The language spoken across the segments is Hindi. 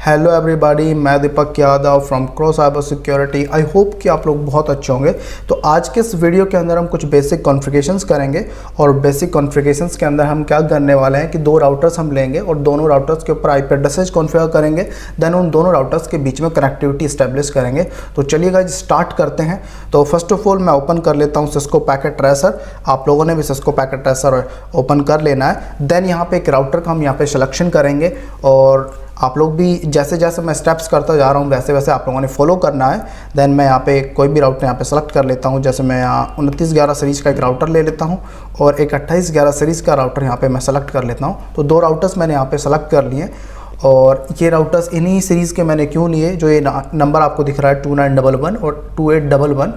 हेलो एवरीबॉडी, मैं Deepak Yadav from Cross Cyber Security. I hope कि आप लोग बहुत अच्छे होंगे। तो आज के इस वीडियो के अंदर हम कुछ बेसिक कॉन्फ़िगरेशंस करेंगे और बेसिक कॉन्फ़िगरेशंस के अंदर हम क्या करने वाले हैं कि दो राउटर्स हम लेंगे और दोनों राउटर्स के ऊपर आईपी एड्रेसेस कॉन्फ़िगर करेंगे। देन उन दोनों राउटर्स के बीच में कनेक्टिविटी इस्टेब्लिश करेंगे। तो चलिए गाइस स्टार्ट करते हैं। तो फर्स्ट ऑफ ऑल मैं ओपन कर लेता हूँ सिस्को पैकेट ट्रेसर। आप लोगों ने भी सिस्को पैकेट ट्रेसर ओपन कर लेना है। देन यहाँ पे एक राउटर का हम यहाँ पे सिलेक्शन करेंगे और आप लोग भी जैसे जैसे मैं स्टेप्स करता जा रहा हूँ वैसे वैसे आप लोगों ने फॉलो करना है। देन मैं यहाँ पे कोई भी राउटर यहाँ पे सेलेक्ट कर लेता हूँ। जैसे मैं यहाँ 2911 सीरीज़ का एक राउटर ले लेता हूँ और एक 2811 सीरीज़ का राउटर यहाँ पे मैं सेलेक्ट कर लेता हूँ। तो दो राउटर्स मैंने यहाँ पे सेलेक्ट कर लिए और ये राउटर्स इन्हीं सीरीज़ के मैंने क्यों लिए, जो ये नंबर आपको दिख रहा है 2911 और 2811,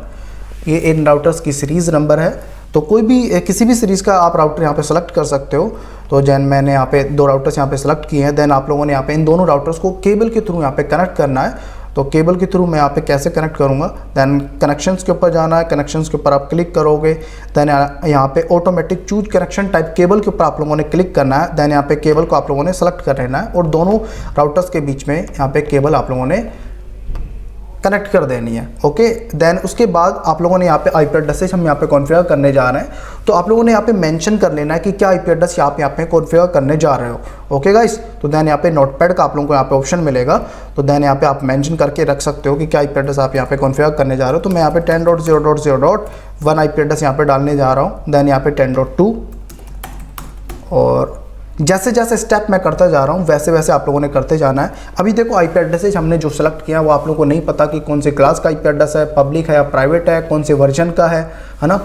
ये इन राउटर्स की सीरीज़ नंबर है। तो कोई भी किसी भी सीरीज़ का आप राउटर यहाँ पे सेलेक्ट कर सकते हो। तो जैन मैंने यहाँ पे दो राउटर्स यहाँ पे सेलेक्ट किए हैं। देन आप लोगों ने यहाँ पे इन दोनों राउटर्स को केबल के थ्रू यहाँ पे कनेक्ट करना है। तो केबल के थ्रू मैं यहाँ पे कैसे कनेक्ट करूँगा, देन कनेक्शंस के ऊपर जाना है। कनेक्शंस के ऊपर आप क्लिक करोगे। देन यहाँ पे automatic choose connection type cable के ऊपर आप लोगों ने क्लिक करना है। देन यहाँ पे केबल को आप लोगों ने सेलेक्ट कर लेना है और दोनों राउटर्स के बीच में यहाँ पे केबल आप लोगों ने कनेक्ट कर देनी है। ओके, देन उसके बाद आप लोगों ने यहाँ पे आईपी एड्रेस हम यहाँ पे कॉन्फ़िगर करने जा रहे हैं। तो आप लोगों ने यहाँ पे मेंशन कर लेना है कि क्या आईपी एड्रेस आप यहाँ पे कॉन्फ़िगर करने जा रहे हो। ओके गाइस, तो देन यहाँ पे नोटपैड का आप लोगों को यहाँ पे ऑप्शन मिलेगा। तो देन यहाँ पे आप मेंशन करके रख सकते हो कि क्या आईपी एड्रेस आप यहाँ पे कॉन्फ़िगर करने जा रहे हो। तो मैं यहाँ पे 10.0.0.1 आईपी एड्रेस यहाँ पे डालने जा रहा हूँ। देन यहाँ पे 10.2 और जैसे जैसे स्टेप मैं करता जा रहा हूँ वैसे वैसे आप लोगों ने करते जाना है। अभी देखो आईपी एड्रेसेज हमने जो सेलेक्ट किया वो आप लोगों को नहीं पता कि कौन से क्लास का आईपी एड्रेस है, पब्लिक है या प्राइवेट है, कौन से वर्जन का है ना।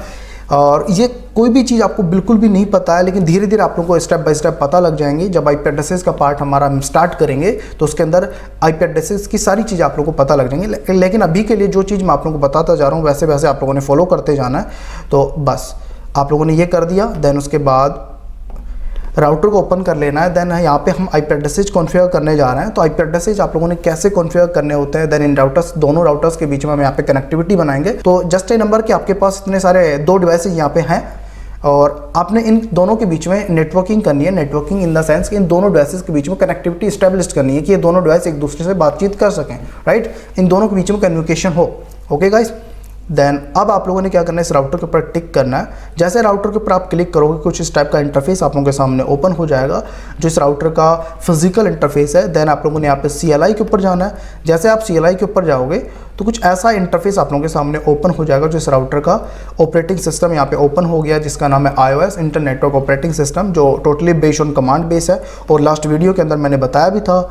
और ये कोई भी चीज़ आपको बिल्कुल भी नहीं पता है, लेकिन धीरे धीरे आप लोगों को स्टेप बाय स्टेप पता लग जाएंगे। जब आईपी एड्रेसेस का पार्ट हमारा स्टार्ट करेंगे तो उसके अंदर आईपी एड्रेसेस की सारी चीज़ें आप लोगों को पता लग जाएंगी। लेकिन अभी के लिए जो चीज़ मैं आप लोगों को बताता जा रहा हूँ वैसे वैसे आप लोगों ने फॉलो करते जाना है। तो बस आप लोगों ने ये कर दिया। देन उसके बाद राउटर को ओपन कर लेना है। देन यहाँ पे हम आईपी एड्रेसेज कॉन्फ़िगर करने जा रहे हैं। तो आईपी एड्रेसेज आप लोगों ने कैसे कॉन्फ़िगर करने होते हैं, देन इन राउटर्स दोनों राउटर्स के बीच में हम यहाँ पे कनेक्टिविटी बनाएंगे। तो जस्ट ए नंबर कि आपके पास इतने सारे दो डिवाइसेज यहाँ पे हैं और आपने इन दोनों के बीच में नेटवर्किंग करनी है। नेटवर्किंग इन द सेंस कि इन दोनों डिवाइसेस के बीच में कनेक्टिविटी इस्टेब्लिश करनी है कि ये दोनों डिवाइस एक दूसरे से बातचीत कर सकें, राइट। इन दोनों के बीच में कम्युनिकेशन हो। ओके गाइस, देन अब आप लोगों ने क्या करना है, इस राउटर के ऊपर टिक करना है। जैसे राउटर के ऊपर आप क्लिक करोगे कुछ इस टाइप का इंटरफेस आप लोगों के सामने ओपन हो जाएगा, जो इस राउटर का फिजिकल इंटरफेस है। देन आप लोगों ने यहाँ पे CLI के ऊपर जाना है। जैसे आप CLI के ऊपर जाओगे तो कुछ ऐसा इंटरफेस आप लोगों के सामने ओपन हो जाएगा, जो इस राउटर का ऑपरेटिंग सिस्टम यहाँ पे ओपन हो गया, जिसका नाम है iOS internet network operating system, जो totally based on command base है और लास्ट वीडियो के अंदर मैंने बताया भी था।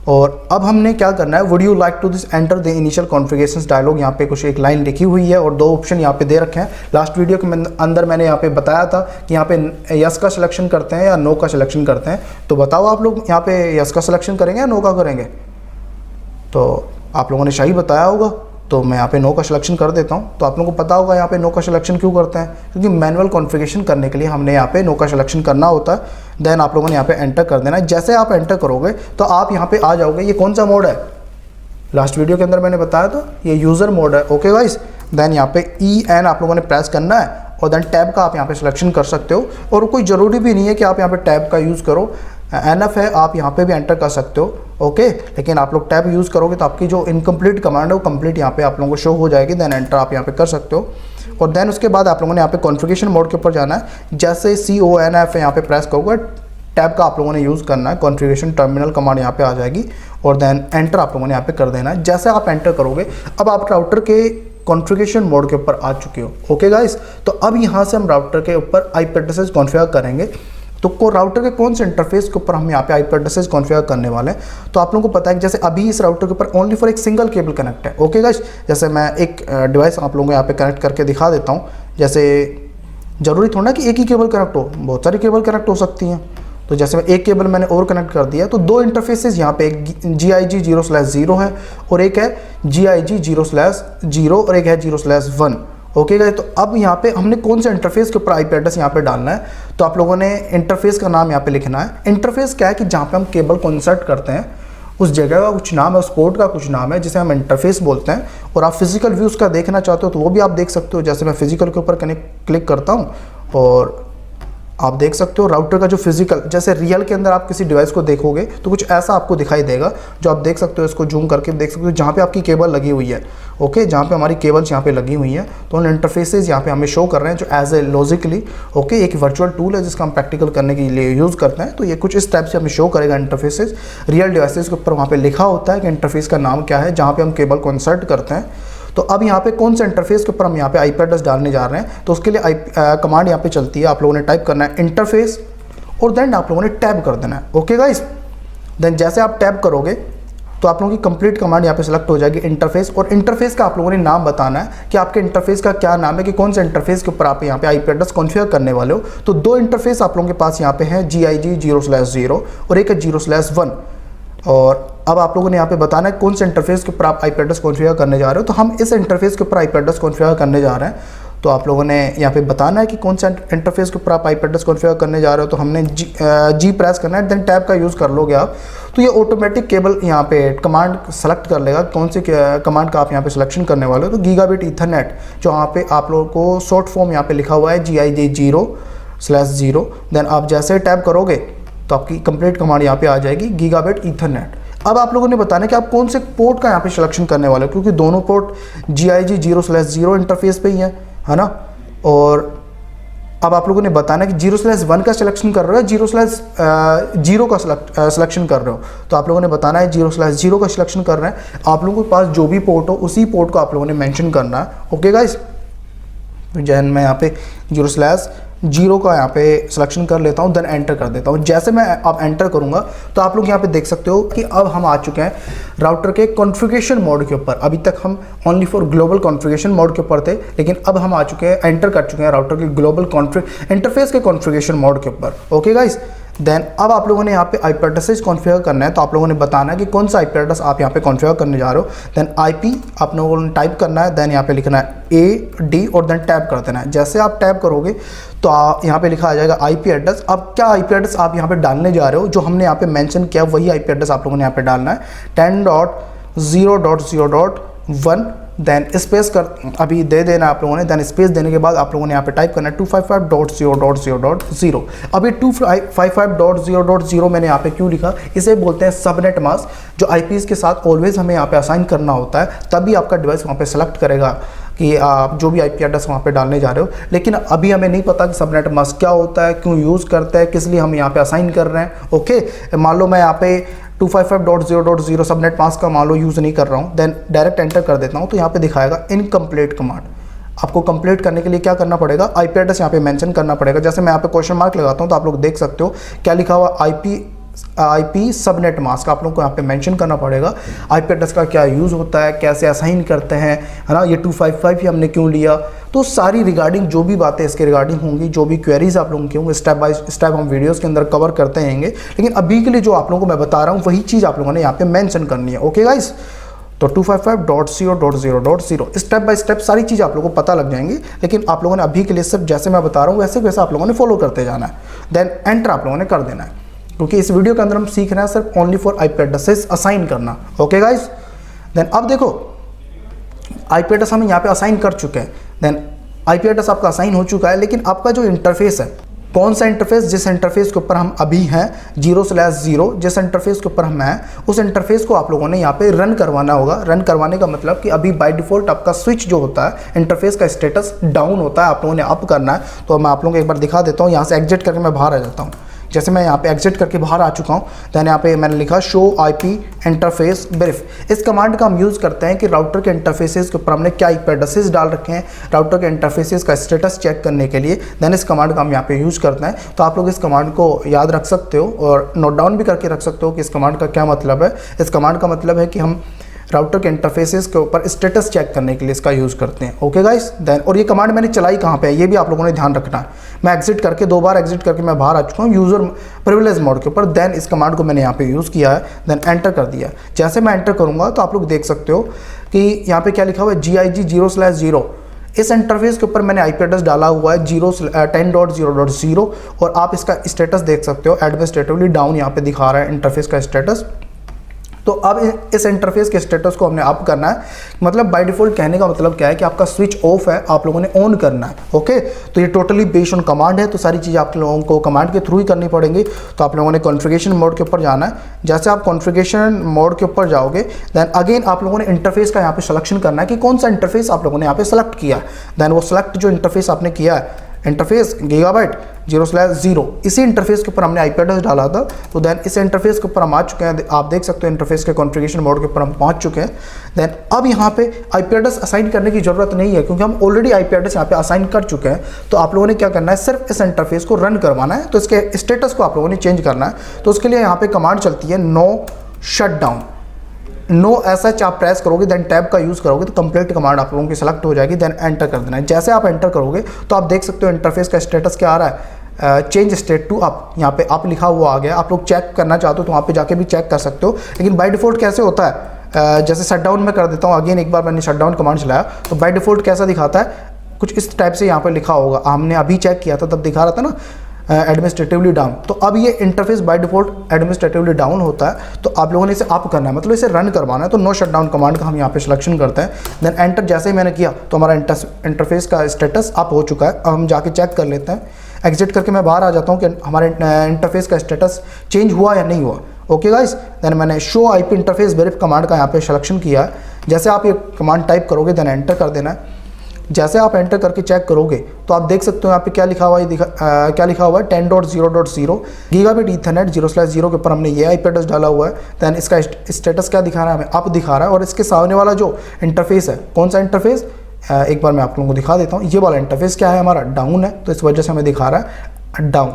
और अब हमने क्या करना है, would you like to this enter the initial configurations dialog, यहाँ पे कुछ एक लाइन लिखी हुई है और दो ऑप्शन यहाँ पे दे रखे हैं। लास्ट वीडियो के अंदर मैंने यहाँ पे बताया था कि यहाँ पे यस का सिलेक्शन करते हैं या नो का सिलेक्शन करते हैं। तो बताओ आप लोग यहाँ पे यस का सिलेक्शन करेंगे या नो का करेंगे। तो आप लोगों ने सही बताया होगा, तो मैं यहाँ पे नो का सिलेक्शन कर देता हूँ। तो आप लोगों को पता होगा यहाँ पे नो का सिलेक्शन क्यों करते हैं, क्योंकि मैनुअल कॉन्फ़िगरेशन करने के लिए हमने यहाँ पे नो का सिलेक्शन करना होता है। देन आप लोगों ने यहाँ पे एंटर कर देना है। जैसे आप एंटर करोगे तो आप यहाँ पे आ जाओगे। ये कौन सा मोड है, लास्ट वीडियो के अंदर मैंने बताया था, ये यूज़र मोड है। ओके गाइस, देन यहाँ पे EN आप लोगों ने प्रेस करना है और देन टैब का आप यहाँ पे सिलेक्शन कर सकते हो। और कोई ज़रूरी भी नहीं है कि आप यहाँ पे टैब का यूज़ करो, NF है, आप यहाँ पे भी एंटर कर सकते हो। ओके, लेकिन आप लोग टैब यूज़ करोगे तो आपकी जो इनकम्प्लीट कमांड है वो कंप्लीट यहाँ पे आप लोगों को शो हो जाएगी। देन एंटर आप यहाँ पे कर सकते हो। और देन उसके बाद आप लोगों ने यहाँ पे कॉन्फ़िगरेशन मोड के ऊपर जाना है। जैसे CONF यहाँ पे प्रेस करोगे, टैब का आप लोगों ने यूज़ करना है, कॉन्फ़िगरेशन टर्मिनल कमांड यहाँ पे आ जाएगी और देन एंटर आप लोगों ने यहाँ पे कर देना है। जैसे आप एंटर करोगे अब आप राउटर के कॉन्फ़िगरेशन मोड के ऊपर आ चुके हो। ओके गाइस, तो अब यहाँ से हम राउटर के ऊपर आईपी एड्रेसेस कॉन्फ़िगर करेंगे। तो राउटर के कौन से इंटरफेस के ऊपर हम यहाँ पे आईपी एड्रेसेस कॉन्फ़िगर करने वाले हैं। तो आप लोगों को पता है कि जैसे अभी इस राउटर के ऊपर ओनली फॉर एक सिंगल केबल कनेक्ट है। ओके गाइस, जैसे मैं एक डिवाइस आप लोगों को यहाँ पे कनेक्ट करके दिखा देता हूँ। जैसे ज़रूरी थोड़ा ना कि एक ही केबल कनेक्ट हो, बहुत सारी केबल कनेक्ट हो सकती हैं। तो जैसे मैं एक केबल मैंने और कनेक्ट कर दिया, तो दो इंटरफेसेस यहाँ पे, एक GIG 0/0 है और एक है GIG 0/0 और एक है 0/1। ओके गाइस, तो अब यहाँ पे हमने कौन से इंटरफेस के ऊपर आईपी एड्रेस यहाँ पे डालना है। तो आप लोगों ने इंटरफेस का नाम यहाँ पे लिखना है। इंटरफेस क्या है कि जहाँ पे हम केबल को इंसर्ट करते हैं उस जगह का कुछ नाम है, उस पोर्ट का कुछ नाम है, जिसे हम इंटरफेस बोलते हैं। और आप फिजिकल व्यू उसका देखना चाहते हो तो वो भी आप देख सकते हो। जैसे मैं फिजिकल के ऊपर क्लिक करता हूँ और आप देख सकते हो राउटर का जो फिजिकल, जैसे रियल के अंदर आप किसी डिवाइस को देखोगे तो कुछ ऐसा आपको दिखाई देगा, जो आप देख सकते हो, इसको जूम करके देख सकते हो, जहाँ पे आपकी केबल लगी हुई है, ओके, जहाँ पे हमारी केबल्स यहाँ पे लगी हुई हैं, तो उन इंटरफेसेस यहाँ पे हमें शो कर रहे हैं, जो एज ए लॉजिकली, ओके, एक वर्चुअल टूल है जिसका हम प्रैक्टिकल करने के लिए यूज़ करते हैं। तो ये कुछ इस टाइप से हमें शो करेगा इंटरफेसेस रियल डिवाइसेस के ऊपर, वहाँ पे लिखा होता है कि इंटरफेस का नाम क्या है, जहाँ पे हम केबल को इंसर्ट करते हैं। तो अब यहाँ पे कौन सा इंटरफेस के ऊपर हम यहाँ पे आईपी एड्रेस डालने जा रहे हैं, तो उसके लिए कमांड यहाँ पे चलती है, आप लोगों ने टाइप करना है इंटरफेस और देन आप लोगों ने टैब कर देना है, ओके गाइस। देन जैसे आप टैब करोगे तो आप लोगों की कंप्लीट कमांड यहाँ पे सिलेक्ट हो जाएगी इंटरफेस, और इंटरफेस का आप लोगों ने नाम बताना है कि आपके इंटरफेस का क्या नाम है, कि कौन सा इंटरफेस के ऊपर आप यहाँ पे आईपी एड्रेस कॉन्फ़िगर करने वाले हो। तो दो इंटरफेस आप लोगों के पास यहाँ पे हैं, GIG 0/0 और एक है 0/1। और अब आप लोगों ने यहाँ पे बताना है कौन से इंटरफेस के ऊपर आप आईपी एड्रेस कॉन्फ़िगर करने जा रहे हो। तो हम इस इंटरफेस के ऊपर आईपी एड्रेस कॉन्फ़िगर करने जा रहे हैं। तो आप लोगों ने यहाँ पे बताना है कि कौन सा इंटरफेस के ऊपर आप आईपी एड्रेस कॉन्फ़िगर करने जा रहे हो। तो हमने जी प्रेस करना है, देन टैब का यूज़ कर लोगे आप, तो ये ऑटोमेटिक केबल यहाँ पे कमांड सेलेक्ट कर लेगा कौन से कमांड का आप यहाँ पे सिलेक्शन करने वाले हो। तो गीगाबिट ईथरनेट, जो यहाँ पे आप लोगों को शॉर्ट फॉर्म यहाँ पे लिखा हुआ है GIG 0/0। देन आप जैसे टैब करोगे तो आपकी कंप्लीट कमांड यहाँ पे आ जाएगी गीगाबिट ईथरनेट। अब आप लोगों ने बताना है कि आप कौन से पोर्ट का यहाँ पे सिलेक्शन करने वाले हो, क्योंकि दोनों पोर्ट GIG 0/0 इंटरफेस पे ही है ना। और अब आप लोगों ने बताना है कि 0/1 का सिलेक्शन कर रहे हो, 0/0 का सिलेक्शन कर रहे हो। तो आप लोगों ने बताना है 0/0 का सिलेक्शन कर रहे हैं। आप लोगों के पास जो भी पोर्ट हो उसी पोर्ट को आप लोगों ने मेंशन करना है, ओके गाइस। जैन मैं यहाँ पे 0/0 का यहाँ पे सिलेक्शन कर लेता हूँ, देन एंटर कर देता हूँ। जैसे मैं अब एंटर करूँगा तो आप लोग यहाँ पे देख सकते हो कि अब हम आ चुके हैं राउटर के कॉन्फ़िगरेशन मोड के ऊपर। अभी तक हम only for global configuration mode के ऊपर थे, लेकिन अब हम आ चुके हैं, एंटर कर चुके हैं राउटर के ग्लोबल इंटरफेस के कॉन्फ़िगरेशन मोड के ऊपर, ओके गाइस। देन अब आप लोगों ने यहाँ पे आईपी एड्रेस कॉन्फ़िगर करना है। तो आप लोगों ने बताना है कि कौन सा आईपी एड्रेस आप यहाँ पे कॉन्फ़िगर करने जा रहे हो। देन आईपी आप लोगों ने टाइप करना है, देन यहाँ पे लिखना है AD और देन टैब कर देना है। जैसे आप टैब करोगे तो यहाँ पे लिखा आ जाएगा आईपी एड्रेस। अब क्या आईपी एड्रेस आप यहाँ पे डालने जा रहे हो, जो हमने यहाँ पे मेंशन किया वही आईपी एड्रेस आप लोगों ने यहाँ पे डालना है, 10.0.0.1। देन स्पेस कर अभी दे देना आप लोगों ने। देन स्पेस देने के बाद आप लोगों ने यहाँ पे टाइप करना है 255.0.0.0। अभी 255.0.0 मैंने यहाँ पे क्यों लिखा, इसे बोलते हैं सबनेट मास्क, जो आईपीज़ के साथ ऑलवेज हमें यहाँ पे असाइन करना होता है, तभी आपका डिवाइस वहाँ पे सेलेक्ट करेगा कि आप जो भी आईपी एड्रेस वहाँ पे डालने जा रहे हो। लेकिन अभी हमें नहीं पता कि सबनेट मास्क क्या होता है, क्यों यूज़ करते हैं, किस लिए हम यहाँ पे असाइन कर रहे हैं, ओके। मान लो मैं यहाँ पे 255.0.0 सबनेट मास्क का मान लो यूज़ नहीं कर रहा हूँ, देन डायरेक्ट एंटर कर देता हूँ, तो यहाँ पे दिखाएगा इनकम्प्लीट कमांड। आपको कंप्लीट करने के लिए क्या करना पड़ेगा, आईपी एड्रेस यहाँ पे मेंशन करना पड़ेगा। जैसे मैं यहाँ पे क्वेश्चन मार्क लगाता हूँ तो आप लोग देख सकते हो क्या लिखा हुआ, आईपी सबनेट मास्क आप लोगों को यहाँ पे मेंशन करना पड़ेगा। आईपी एड्रेस का क्या यूज़ होता है, कैसे असाइन करते हैं, है ना, ये 255 ही हमने क्यों लिया। तो सारी रिगार्डिंग जो भी बातें इसके रिगार्डिंग होंगी, जो भी क्वेरीज आप लोगों की होंगे, स्टेप बाय स्टेप हम वीडियोस के अंदर कवर करते रहेंगे। लेकिन अभी के लिए जो आप लोगों को मैं बता रहा हूँ वही चीज़ आप लोगों ने यहाँ पे मेंशन करनी है, ओके गाइस। तो 255.0.0.0 स्टेप बाय स्टेप सारी चीज़ आप लोगों को पता लग जाएंगी। लेकिन आप लोगों ने अभी के लिए सिर्फ जैसे मैं बता रहा हूँ वैसे वैसे आप लोगों ने फॉलो करते जाना है, देन एंटर आप लोगों ने कर देना है, क्योंकि इस वीडियो के अंदर हम सीख रहे हैं सिर्फ only for IP addresses assign करना, ओके गाइस। देन अब देखो आईपी एड्रेस हम यहाँ पे असाइन कर चुके हैं। देन आईपी एड्रेस आपका असाइन हो चुका है, लेकिन आपका जो इंटरफेस है, कौन सा इंटरफेस, जिस इंटरफेस के ऊपर हम अभी हैं 0/0, जिस इंटरफेस के ऊपर हम हैं उस इंटरफेस को आप लोगों ने यहाँ पे रन करवाना होगा। रन करवाने का मतलब कि अभी बाय डिफ़ॉल्ट आपका स्विच जो होता है, इंटरफेस का स्टेटस डाउन होता है, आप लोगों ने अप करना है। तो मैं आप लोगों को एक बार दिखा देता हूँ, यहाँ से एग्जिट करके मैं बाहर आ जाता हूँ। जैसे मैं यहाँ पे एग्जिट करके बाहर आ चुका हूँ, देन यहाँ पे मैंने लिखा शो आईपी इंटरफेस ब्रीफ। इस कमांड का हम यूज़ करते हैं कि राउटर के इंटरफेसेस के ऊपर हमने क्या आईपी एड्रेसेस डाल रखे हैं, राउटर के इंटरफेसेस का स्टेटस चेक करने के लिए। देन इस कमांड का हम यहाँ पे यूज़ करते हैं। तो आप लोग इस कमांड को याद रख सकते हो और नोट डाउन भी करके रख सकते हो कि इस कमांड का क्या मतलब है। इस कमांड का मतलब है कि हम राउटर के इंटरफेसेस के ऊपर स्टेटस चेक करने के लिए इसका यूज़ करते हैं, ओके गाइस। देन और ये कमांड मैंने चलाई कहाँ पे है ये भी आप लोगों ने ध्यान रखना है। मैं एग्जिट करके 2 बार एग्जिट करके मैं बाहर आ चुका हूँ यूज़र प्रिविलेज मोड के ऊपर। देन इस कमांड को मैंने यहाँ पे यूज़ किया है, देन एंटर कर दिया। जैसे मैं एंटर करूँगा तो आप लोग देख सकते हो कि यहाँ पे क्या लिखा हुआ है, GIG 0/0। इस इंटरफेस के ऊपर मैंने आईपी एड्रेस डाला हुआ है 10.0.0 और आप इसका स्टेटस देख सकते हो, एडमिनिस्ट्रेटिवली डाउन यहाँ पे दिखा रहा है इंटरफेस का स्टेटस। तो अब इस इंटरफेस के स्टेटस को हमने अप करना है। मतलब बाय डिफॉल्ट कहने का मतलब क्या है कि आपका स्विच ऑफ है, आप लोगों ने ऑन करना है। ओके, तो ये टोटली बेस्ड ऑन कमांड है, तो सारी चीज़ें आप लोगों को कमांड के थ्रू ही करनी पड़ेंगी। तो आप लोगों ने कॉन्फ़िगरेशन मोड के ऊपर जाना है। जैसे आप कॉन्फ़िगरेशन मोड के ऊपर जाओगे देन अगेन आप लोगों ने इंटरफेस का यहाँ पे सिलेक्शन करना है कि कौन सा इंटरफेस आप लोगों ने यहाँ पे सेलेक्ट किया है। देन वो सेलेक्ट जो इंटरफेस आपने किया है, इंटरफेस गीगाबाइट 0/0, इसी इंटरफेस के ऊपर हमने आईपी एड्रेस डाला था। तो देन इस इंटरफेस के ऊपर हम आ चुके हैं, आप देख सकते हो इंटरफेस के कॉन्फ़िगरेशन मोड के ऊपर हम पहुंच चुके हैं। देन अब यहाँ पे आईपी एड्रेस असाइन करने की जरूरत नहीं है क्योंकि हम ऑलरेडी आईपी एड्रेस यहाँ पे असाइन कर चुके हैं। तो आप लोगों ने क्या करना है, सिर्फ इस इंटरफेस को रन करवाना है। तो इसके स्टेटस को आप लोगों ने चेंज करना है। तो उसके लिए यहाँ पे कमांड चलती है no shut down. No SH आप प्रेस करोगे देन टैब का यूज़ करोगे तो कंप्लीट कमांड आप लोगों की सेलेक्ट हो जाएगी। देन एंटर कर देना है। जैसे आप एंटर करोगे तो आप देख सकते हो इंटरफेस का स्टेटस क्या आ रहा है, चेंज स्टेट टू अप। यहाँ पे अप लिखा हुआ आ गया। आप लोग चेक करना चाहते हो तो वहाँ पे जाके भी चेक कर सकते हो। लेकिन बाय डिफॉल्ट कैसे होता है, जैसे शट डाउन में कर देता हूँ। अगेन एक बार मैंने शट डाउन कमांड चलाया तो बाय डिफॉल्ट कैसा दिखाता है, कुछ इस टाइप से यहाँ पे लिखा होगा। हमने अभी चेक किया था तब दिखा रहा था ना एडमिनिस्ट्रेटिवली डाउन। तो अब ये interface by default administratively down होता है। तो आप लोगों ने इसे अप करना है, मतलब इसे रन करवाना है। तो नो शटडाउन कमांड का हम यहाँ पे सिलेक्शन करते हैं। देन एंटर जैसे ही मैंने किया तो हमारा इंटरफेस का स्टेटस अप हो चुका है। अब हम जाके चेक कर लेते हैं। एग्जिट करके मैं बाहर आ जाता हूँ कि हमारे इंटरफेस का स्टेटस चेंज हुआ या नहीं हुआ। ओके गाइस, देन मैंने शो आईपी इंटरफेस वेरिफ कमांड का यहाँ पे सिलेक्शन किया है। जैसे आप ये कमांड टाइप करोगे देन एंटर कर देना है। जैसे आप एंटर करके चेक करोगे तो आप देख सकते हो यहाँ पे क्या लिखा हुआ है, क्या लिखा हुआ है 10.0.0 गीगाबिट ईथरनेट 0/0 के ऊपर हमने ये आईपी एड्रेस डाला हुआ है। देन इसका स्टेटस क्या दिखा रहा है, हमें अप दिखा रहा है। और इसके सामने वाला जो इंटरफेस है, कौन सा इंटरफेस, एक बार मैं आप लोगों को दिखा देता हूँ। ये वाला इंटरफेस क्या है हमारा, डाउन है। तो इस वजह से हमें दिखा रहा है डाउन।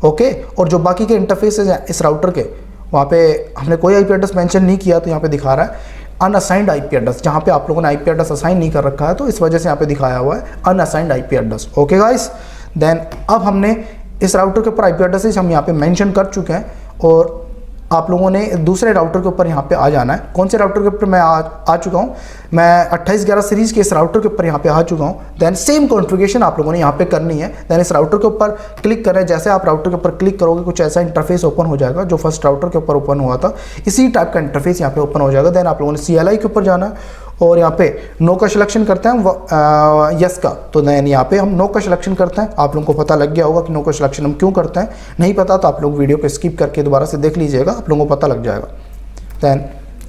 ओके, और जो बाकी के इंटरफेसेज हैं इस राउटर के, वहाँ पे हमने कोई आईपी एड्रेस मेंशन नहीं किया तो यहाँ पे दिखा रहा है अनअसाइंड आईपी एड्रेस, जहाँ पे आप लोगों ने आईपी एड्रेस असाइन नहीं कर रखा है। तो इस वजह से यहाँ पे दिखाया हुआ है unassigned IP address. Okay guys, then अब हमने इस राउटर के ऊपर आईपी एड्रेस हम यहाँ पे मेंशन कर चुके हैं और आप लोगों ने दूसरे राउटर के ऊपर यहाँ पे आ जाना है। कौन से राउटर के ऊपर मैं आ चुका हूँ, मैं 2811 सीरीज़ के इस राउटर के ऊपर यहाँ पे आ चुका हूँ। देन सेम कॉन्फ़िगरेशन आप लोगों ने यहाँ पे करनी है। देन इस राउटर के ऊपर क्लिक करें। जैसे आप राउटर के ऊपर क्लिक करोगे कुछ ऐसा इंटरफेस ओपन हो जाएगा जो फर्स्ट राउटर के ऊपर ओपन हुआ था, इसी टाइप का इंटरफेस यहाँ पे ओपन हो जाएगा। देन आप लोगों ने CLI के ऊपर जाना है और यहाँ पे नो का सिलेक्शन करते हैं यस का। तो देन यहाँ पे हम नो का सिलेक्शन करते हैं। आप लोगों को पता लग गया होगा कि नो का सिलेक्शन हम क्यों करते हैं। नहीं पता तो आप लोग वीडियो को स्किप करके दोबारा से देख लीजिएगा, आप लोगों को पता लग जाएगा। देन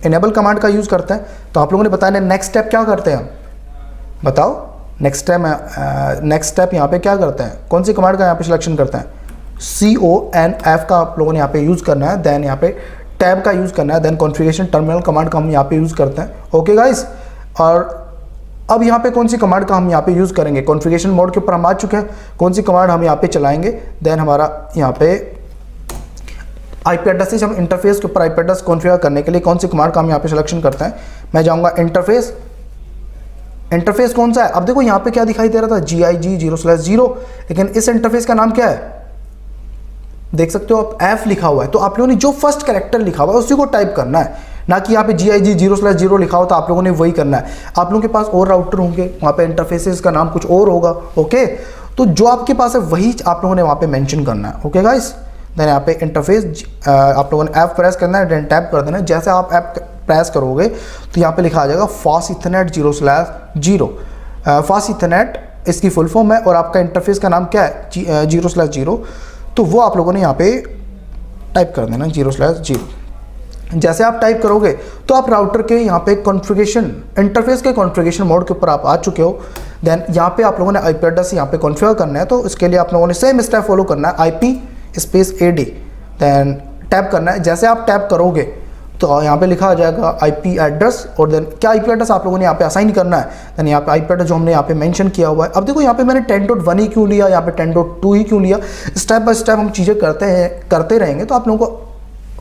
इनेबल कमांड का यूज़ करते हैं। तो आप लोगों ने बताया नेक्स्ट स्टेप क्या करते हैं, बताओ नेक्स्ट स्टेप यहाँ पे क्या करते हैं, कौन सी कमांड का यहाँ पे सिलेक्शन करते हैं, CONF का आप लोगों ने यहाँ पे यूज़ करना है। देन यहाँ पे टैब का यूज़ करना है। देन कॉन्फ़िगरेशन टर्मिनल कमांड का हम यहाँ पे यूज़ करते हैं। ओके गाइस, और अब यहाँ पे कौन सी कमांड का हम यहाँ पे यूज़ करेंगे, कॉन्फ़िगरेशन मोड के ऊपर हम आ चुके हैं। कौन सी कमांड हम यहाँ पे चलाएंगे, देन हमारा यहाँ पे आईपी एड्रेस, हम इंटरफेस के ऊपर आईपी एड्रेस कॉन्फ़िगर करने के लिए कौन सी कमांड का हम यहाँ पे सिलेक्शन करते हैं। मैं जाऊँगा इंटरफेस कौन सा है। अब देखो यहाँ पे क्या दिखाई दे रहा था, GIG 0/0, लेकिन इस इंटरफेस का नाम क्या है, देख सकते हो आप F लिखा हुआ है। तो आप लोगों ने जो फर्स्ट कैरेक्टर लिखा हुआ है उसी को टाइप करना है, ना कि यहाँ पे GIG 0/0 लिखा हो तो आप लोगों ने वही करना है। आप लोगों के पास और राउटर होंगे, वहाँ पे इंटरफेसेस का नाम कुछ और होगा। ओके, तो जो आपके पास है वही आप लोगों ने वहाँ पे मेंशन करना है। ओके गाइस, देन यहाँ पे इंटरफेस आप लोगों ने F प्रेस करना है, देन टैप कर देना है। जैसे आप F प्रेस करोगे तो यहाँ पे लिखा आ जाएगा फास्ट इथरनेट 0/0। फास्ट इथरनेट इसकी फुल फॉर्म है और आपका इंटरफेस का नाम क्या है, 0/0। तो वो आप लोगों ने यहाँ पे टाइप कर देना 0/0। जैसे आप टाइप करोगे तो आप राउटर के यहाँ पे कॉन्फ़िगरेशन, इंटरफेस के कॉन्फ़िगरेशन मोड के ऊपर आप आ चुके हो। देन यहाँ पे आप लोगों ने आईपी एड्रेस यहाँ पे कॉन्फ़िगर करना है। तो इसके लिए आप लोगों ने सेम स्टेप फॉलो करना है, IP/AD, देन टैप करना है। जैसे आप टैप करोगे तो यहाँ पे लिखा आ जाएगा आईपी एड्रेस, और देन क्या आईपी एड्रेस आप लोगों ने यहाँ पे असाइन करना है। देन यहाँ पे आईपी एड्रेस जो हमने यहाँ पे मेंशन किया हुआ है। अब देखो यहाँ पे मैंने 10.1 ही क्यों लिया, यहाँ पे 10.2 ही क्यों लिया, स्टेप बाय स्टेप हम चीज़ें करते रहेंगे तो आप लोगों को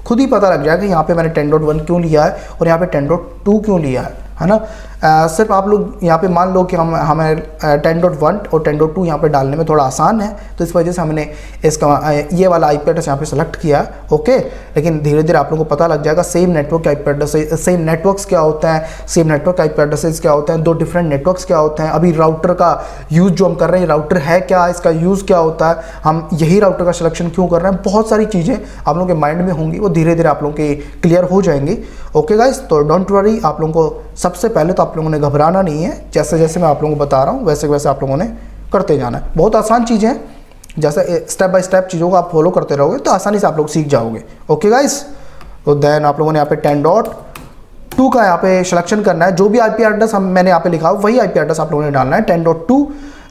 खुद ही पता लग जाएगा कि यहाँ पे मैंने 10.1 क्यों लिया है और यहाँ पे 10.2 क्यों लिया है है ना। सिर्फ आप लोग यहाँ पे मान लो कि हमें 10.1 और 10.2 यहाँ पे डालने में थोड़ा आसान है, तो इस वजह से हमने इसका ये वाला IP एड्रेस यहाँ पे सेलेक्ट किया है। ओके, लेकिन धीरे धीरे आप लोगों को पता लग जाएगा same network IP address, same networks क्या होता है, सेम नेटवर्क IP एड्रेसेस क्या होते हैं, दो डिफरेंट नेटवर्क्स क्या होते हैं। अभी राउटर का यूज़ जो हम कर रहे हैं, राउटर है क्या, इसका यूज़ क्या होता है, हम यही राउटर का सिलेक्शन क्यों कर रहे हैं, बहुत सारी चीज़ें आप लोगों के माइंड में होंगी, वो धीरे धीरे आप लोगों के क्लियर हो जाएंगी। ओके गाइस, तो डोंट वरी, आप लोगों को सबसे पहले तो आप लोगों ने घबराना नहीं है। जैसे जैसे मैं आप लोगों को बता रहा हूँ वैसे वैसे आप लोगों ने करते जाना है। बहुत आसान चीज़ें हैं, जैसे स्टेप बाय स्टेप चीज़ों को आप फॉलो करते रहोगे तो आसानी से आप लोग सीख जाओगे। ओके गाइस, तो देन आप लोगों ने यहाँ पे 10.2 का यहाँ पे सिलेक्शन करना है। जो भी IP एड्रेस मैंने यहाँ पे लिखा हो वही IP एड्रेस आप लोगों ने डालना है, 10.2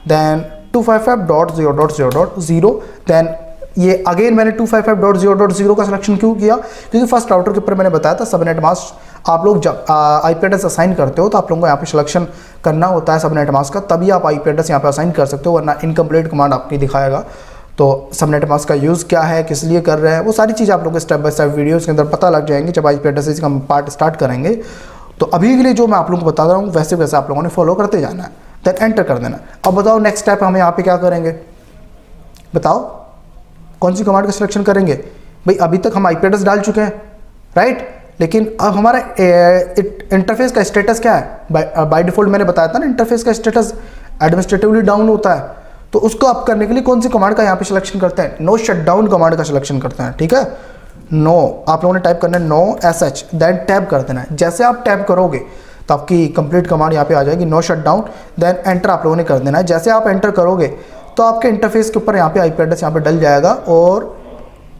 देन 255.0.0.0। देन ये अगेन मैंने 255.0.0 का सिलेक्शन क्यों किया, क्योंकि फर्स्ट राउटर के ऊपर मैंने बताया था सबनेट मास्क आप लोग जब IP एड्रेस असाइन करते हो तो आप लोगों को यहाँ पे सिलेक्शन करना होता है सबनेट मास्क का, तभी आप IP एड्रेस यहाँ पे असाइन कर सकते हो, वरना इनकम्प्लीट कमांड आपकी दिखाएगा। तो सबनेट मास्क का यूज़ क्या है, किस लिए कर रहे हैं, वो सारी चीज़ आप लोग को स्टेप बाय स्टेप वीडियोज़ के अंदर पता लग जाएंगे जब IP एड्रेस का हम पार्ट स्टार्ट करेंगे। तो अभी के लिए जो मैं आप लोगों को बता रहा हूँ वैसे वैसे आप लोगों ने फॉलो करते जाना है, देन एंटर कर देना। अब बताओ नेक्स्ट स्टेप हम यहाँ पे क्या करेंगे, बताओ कौन सी कमांड का सिलेक्शन करेंगे। भाई अभी तक हम IP एड्रेस डाल चुके हैं, राइट, लेकिन अब हमारा इंटरफेस का स्टेटस क्या है। बाय डिफॉल्ट मैंने बताया था ना, इंटरफेस का स्टेटस एडमिनिस्ट्रेटिवली डाउन होता है, तो उसको अप करने के लिए कौन सी कमांड का यहाँ पे सिलेक्शन करते हैं, नो शटडाउन कमांड का सिलेक्शन करते हैं। ठीक है, नो आप लोगों ने टाइप करना है नो SH, देन टैब कर देना है। जैसे आप टैब करोगे तो आपकी कंप्लीट कमांड यहाँ पे आ जाएगी, नो शटडाउन, देन एंटर आप लोगों ने कर देना है। जैसे आप एंटर करोगे तो आपके इंटरफेस के ऊपर यहाँ पे IP एड्रेस यहाँ पे डल जाएगा, और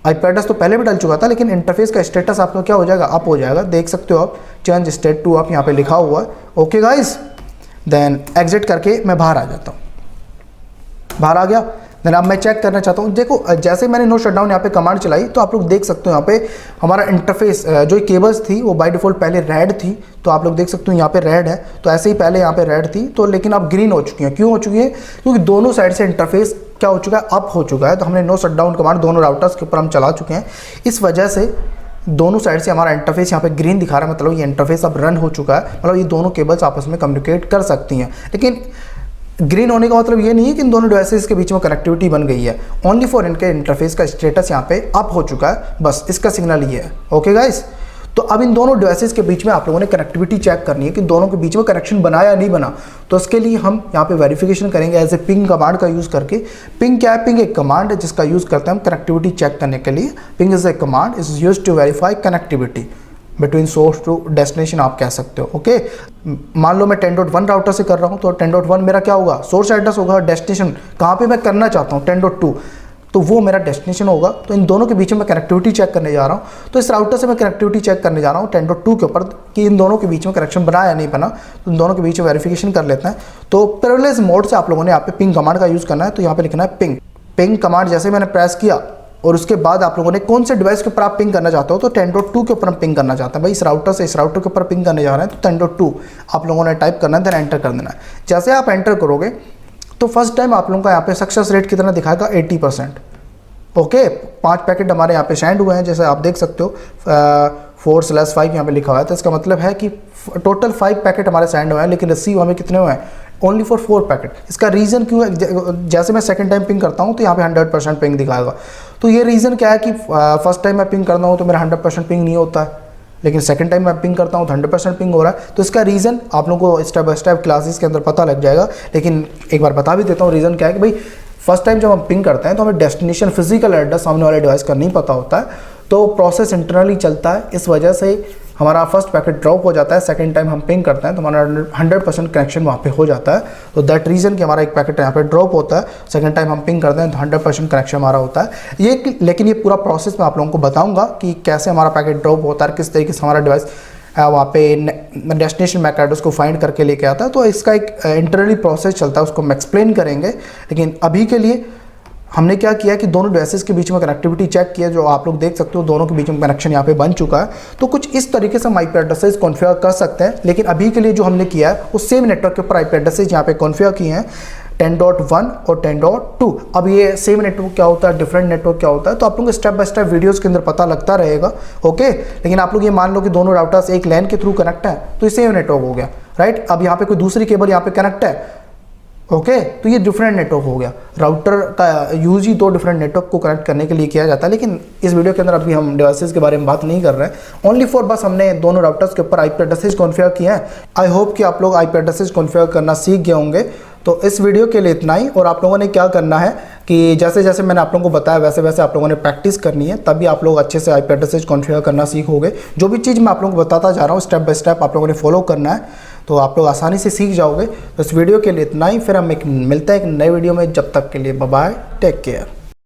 IP एड्रेस तो पहले भी डल चुका था, लेकिन इंटरफेस का स्टेटस आपका क्या हो जाएगा, अप हो जाएगा। देख सकते हो आप, चेंज स्टेट टू अप यहाँ पे लिखा हुआ है। ओके गाइस, देन एग्जिट करके मैं बाहर आ जाता हूँ, बाहर आ गया। देन अब मैं चेक करना चाहता हूँ, देखो जैसे मैंने नो शटडाउन यहाँ पे कमांड चलाई तो आप लोग देख सकते हो यहाँ पे हमारा इंटरफेस जो केबल्स थी वो बाय डिफॉल्ट पहले रेड थी, तो आप लोग देख सकते हो यहाँ पे रेड है, तो ऐसे ही पहले यहाँ पे रेड थी, तो लेकिन अब ग्रीन हो चुकी है। क्यों हो चुकी है, क्योंकि दोनों साइड से इंटरफेस क्या हो चुका है, अप हो चुका है। तो हमने नो शटडाउन कमांड दोनों राउटर्स के ऊपर हम चला चुके हैं, इस वजह से दोनों साइड से हमारा इंटरफेस यहाँ पे ग्रीन दिखा रहा है, मतलब ये इंटरफेस अब रन हो चुका है, मतलब ये दोनों केबल्स आपस में कम्युनिकेट कर सकती हैं। लेकिन ग्रीन होने का मतलब ये नहीं है कि इन दोनों डिवाइसेस के बीच में कनेक्टिविटी बन गई है, ओनली फॉर इनके इंटरफेस का स्टेटस यहाँ पे अप हो चुका है, बस इसका सिग्नल ये है। ओके गाइस, तो अब इन दोनों डिवाइसेस के बीच में आप लोगों ने कनेक्टिविटी चेक करनी है कि दोनों के बीच में कनेक्शन बना या नहीं बना। तो उसके लिए हम यहाँ पे वेरिफिकेशन करेंगे एज ए पिंग कमांड का यूज़ करके। पिंग क्या है, पिंग एक कमांड है जिसका यूज़ करते हैं हम कनेक्टिविटी चेक करने के लिए। Ping is a command is use to verify connectivity between source to destination, आप कह सकते हो। ओके, मान लो मैं 10.1 राउटर से कर रहा हूँ, तो 10.1 मेरा क्या होगा, सोर्स एड्रेस होगा, डेस्टिनेशन कहाँ पे मैं करना चाहता हूँ 10.2, तो वो मेरा डेस्टिनेशन होगा। तो इन दोनों के बीच में मैं कनेक्टिविटी चेक करने जा रहा हूँ, तो इस राउटर से मैं कनेक्टिविटी चेक करने जा रहा हूँ 10.2 के ऊपर कि इन दोनों के बीच में कनेक्शन बना या नहीं बना, तो इन दोनों के बीच में वेरिफिकेशन कर लेते हैं। तो प्रिविलेज मोड से आप लोगों ने यहाँ पे पिंग कमांड का यूज़ करना है, तो यहाँ पे लिखना है पिंग। पिंग कमांड जैसे मैंने प्रेस किया और उसके बाद आप लोगों ने कौन से डिवाइस के ऊपर आप पिंग करना चाहते हो, तो 10.2 के ऊपर हम पिंग करना चाहते हैं। भाई इस राउटर से इस राउटर के ऊपर पिंग करने जा रहे हैं, तो 10.2 आप लोगों ने टाइप करना है, देन एंटर कर देना है। जैसे आप एंटर करोगे तो फर्स्ट टाइम आप लोगों का यहाँ पे सक्सेस रेट कितना दिखाएगा, 80%। ओके, 5 पैकेट हमारे यहाँ पे सेंड हुए हैं, जैसे आप देख सकते हो 4/5 यहाँ पे लिखा हुआ है, तो इसका मतलब है कि टोटल 5 पैकेट हमारे सेंड हुए हैं, लेकिन रिसीव हमें कितने हुए हैं, ओनली फॉर 4 पैकेट। इसका रीज़न क्यों है, जैसे मैं सेकंड टाइम पिंग करता हूँ तो यहाँ पे 100% पिंग दिखाएगा। तो ये रीज़न क्या है कि फर्स्ट टाइम मैं पिंग करता हूँ तो मेरा 100% पिंग नहीं होता है, लेकिन सेकंड टाइम मैं पिंग करता हूँ तो 100% पिंग हो रहा है। तो इसका रीज़न आप लोगों को स्टेप बाय स्टेप क्लासेस के अंदर पता लग जाएगा, लेकिन एक बार बता भी देता हूँ रीज़न क्या है कि भाई फर्स्ट टाइम जब हम पिंग करते हैं तो हमें डेस्टिनेशन फिजिकल एड्रेस सामने वाले डिवाइस का नहीं पता होता है, तो प्रोसेस इंटरनली चलता है, इस वजह से हमारा फर्स्ट पैकेट ड्रॉप हो जाता है। सेकंड टाइम हम पिंग करते हैं तो हमारा 100% कनेक्शन वहाँ पे हो जाता है। तो दैट रीज़न कि हमारा एक पैकेट यहाँ पे ड्रॉप होता है, सेकंड टाइम हम पिंग करते हैं तो 100% कनेक्शन हमारा होता है। ये लेकिन ये पूरा प्रोसेस मैं आप लोगों को बताऊँगा कि कैसे हमारा पैकेट ड्रॉप होता है, किस तरीके से हमारा डिवाइस वहाँ पे डेस्टिनेशन मैक एड्रेस को फाइंड करके लेके आता है। तो इसका एक इंटरनली प्रोसेस चलता है, उसको हम एक्सप्लेन करेंगे। लेकिन अभी के लिए हमने क्या किया कि दोनों डिवाइसेस के बीच में कनेक्टिविटी चेक किया, जो आप लोग देख सकते हो दोनों के बीच में कनेक्शन यहाँ पे बन चुका है। तो कुछ इस तरीके से हम IP एड्रेसेस कॉन्फ़िगर कर सकते हैं, लेकिन अभी के लिए जो हमने किया है उस सेम नेटवर्क के ऊपर IP एड्रेसेस यहाँ पे कॉन्फ़िगर किए हैं 10.1 और 10.2। अब ये सेम नेटवर्क क्या होता है, डिफरेंट नेटवर्क क्या होता है, तो आप लोगों को स्टेप बाय स्टेप वीडियोस के अंदर पता लगता रहेगा। ओके, लेकिन आप लोग ये मान लो कि दोनों राउटर्स एक LAN के थ्रू कनेक्ट है तो ये सेम नेटवर्क हो गया। राइट। अब यहाँ पे कोई दूसरी केबल यहाँ पे कनेक्ट है, ओके तो ये डिफरेंट नेटवर्क हो गया। राउटर का यूज ही 2 डिफरेंट नेटवर्क को कनेक्ट करने के लिए किया जाता है, लेकिन इस वीडियो के अंदर अभी हम डिवाइसेस के बारे में बात नहीं कर रहे हैं। ओनली फॉर बस हमने दोनों राउटर्स के ऊपर आईपी एड्रेसेस कॉन्फ़िगर किए हैं। आई होप कि आप लोग आईपी एड्रेसेस कॉन्फ़िगर करना सीख गए होंगे। तो इस वीडियो के लिए इतना ही, और आप लोगों ने क्या करना है कि जैसे जैसे मैंने आप लोगों को बताया वैसे वैसे आप लोगों ने प्रैक्टिस करनी है, तभी आप लोग अच्छे से आईपी एड्रेसेस कॉन्फ़िगर करना सीखोगे। जो भी चीज़ मैं आप लोगों को बताता जा रहा हूँ स्टेप बाय स्टेप आप लोगों ने फॉलो करना है, तो आप लोग आसानी से सीख जाओगे। तो इस वीडियो के लिए इतना ही, फिर हम मिलते हैं एक नए वीडियो में। जब तक के लिए बाय बाय, टेक केयर।